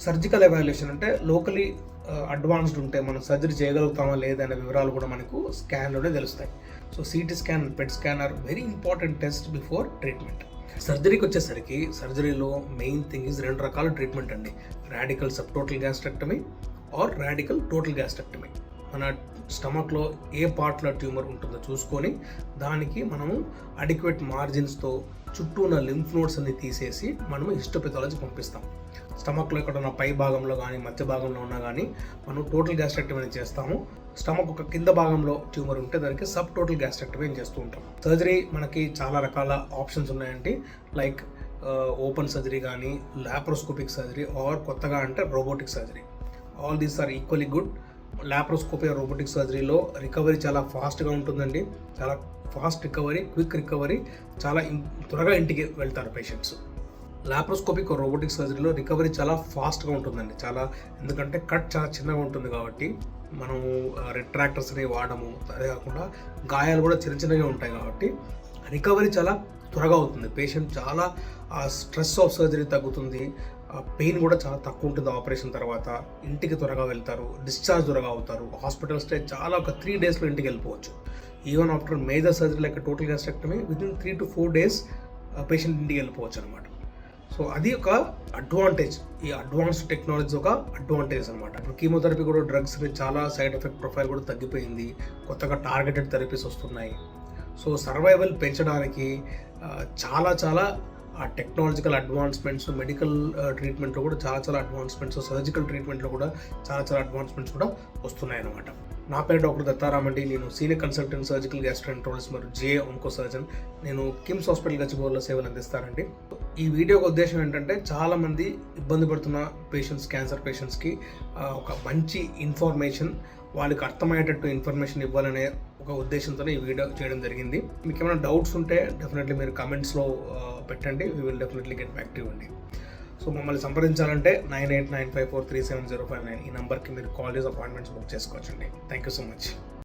Surgical evaluation అంటే locally advanced ఉంటే మనం సర్జరీ చేయగలుగుతామా లేదనే వివరాలు కూడా మనకు స్కాన్లోనే తెలుస్తాయి. So CT scan, PET scan are very important test before treatment. సర్జరీకి వచ్చేసరికి సర్జరీలో మెయిన్ థింగ్ ఈజ్ 2 రకాల ట్రీట్మెంట్ అండి. Radical subtotal gastrectomy or radical total gastrectomy. మన స్టమక్లో ఏ పార్ట్లో ట్యూమర్ ఉంటుందో చూసుకొని దానికి మనము అడిక్వేట్ మార్జిన్స్తో చుట్టూ ఉన్న లింఫ్ నోడ్స్ అన్ని తీసేసి మనము హిస్టోపెథాలజీ పంపిస్తాం. స్టమక్లో ఎక్కడన్నా పై భాగంలో కానీ మధ్య భాగంలో ఉన్నా కానీ మనం టోటల్ గ్యాస్ట్రెక్టమీ చేస్తాము. స్టమక్ ఒక కింద భాగంలో ట్యూమర్ ఉంటే దానికి సబ్ టోటల్ గ్యాస్ట్రెక్టమీ చేస్తూ ఉంటాం. సర్జరీ మనకి చాలా రకాల ఆప్షన్స్ ఉన్నాయండి. లైక్ ఓపెన్ సర్జరీ కానీ, లాప్రోస్కోపిక్ సర్జరీ ఆర్ కొత్తగా అంటే robotic surgery. All these are equally good. Laparoscopy robotic సర్జరీలో రికవరీ చాలా ఫాస్ట్గా ఉంటుందండి. చాలా ఫాస్ట్ రికవరీ, క్విక్ రికవరీ, చాలా త్వరగా ఇంటికి వెళ్తారు పేషెంట్స్. లాప్రోస్కోపిక్ రోబోటిక్ సర్జరీలో రికవరీ చాలా ఫాస్ట్గా ఉంటుందండి. ఎందుకంటే కట్ చాలా చిన్నగా ఉంటుంది కాబట్టి మనము రిట్రాక్టర్స్ని వాడము. అదే కాకుండా గాయాలు కూడా చిన్న చిన్నగా ఉంటాయి కాబట్టి రికవరీ చాలా త్వరగా అవుతుంది. పేషెంట్ చాలా స్ట్రెస్ ఆఫ్ సర్జరీ తగ్గుతుంది. పెయిన్ కూడా చాలా తక్కువ ఉంటుంది. ఆపరేషన్ తర్వాత ఇంటికి త్వరగా వెళ్తారు, డిశ్చార్జ్ త్వరగా అవుతారు. హాస్పిటల్ స్టే చాలా ఒక 3 డేస్లో ఇంటికి వెళ్ళిపోవచ్చు. Even after major surgery like total gastrectomy within 3 to 4 days patient ఇంటికి వెళ్ళిపోవచ్చు అనమాట. సో అది ఒక అడ్వాంటేజ్. ఈ అడ్వాన్స్డ్ టెక్నాలజీ ఒక అడ్వాంటేజ్ అనమాట. ఇప్పుడు కీమోథెరపీ కూడా డ్రగ్స్ చాలా సైడ్ ఎఫెక్ట్ ప్రొఫైల్ కూడా తగ్గిపోయింది. కొత్తగా టార్గెటెడ్ థెరపీస్ వస్తున్నాయి. సో సర్వైవల్ పెంచడానికి చాలా టెక్నాలజికల్ అడ్వాన్స్మెంట్స్, మెడికల్ ట్రీట్మెంట్లో కూడా చాలా అడ్వాన్స్మెంట్స్, సర్జికల్ ట్రీట్మెంట్లో కూడా చాలా అడ్వాన్స్మెంట్స్ కూడా వస్తున్నాయి అన్నమాట. నా పేరు డాక్టర్ దత్తారామ్ అండి. నేను సీనియర్ కన్సల్టెంట్ సర్జికల్ గ్యాస్ట్రోఎంట్రాలజిస్ట్ మరియు జే ఆంకో సర్జన్. నేను కిమ్స్ హాస్పిటల్ గచ్చిబౌలిలో సేవలు అందిస్తానండి. ఈ వీడియో ఉద్దేశం ఏంటంటే చాలామంది ఇబ్బంది పడుతున్న పేషెంట్స్, క్యాన్సర్ పేషెంట్స్కి ఒక మంచి ఇన్ఫర్మేషన్, వాళ్ళకి అర్థమయ్యేటట్టు ఇన్ఫర్మేషన్ ఇవ్వాలనే ఒక ఉద్దేశంతోనే ఈ వీడియో చేయడం జరిగింది. మీకు ఏమైనా డౌట్స్ ఉంటే డెఫినెట్లీ మీరు కమెంట్స్లో పెట్టండి. We will definitely get back to you అండి. సో మమ్మల్ని సంప్రదించాలంటే 9895437059 ఈ నెంబర్కి మీరు కాల్ చేసి అపాయింట్మెంట్స్ బుక్ చేసుకోవచ్చండి. Thank you so much.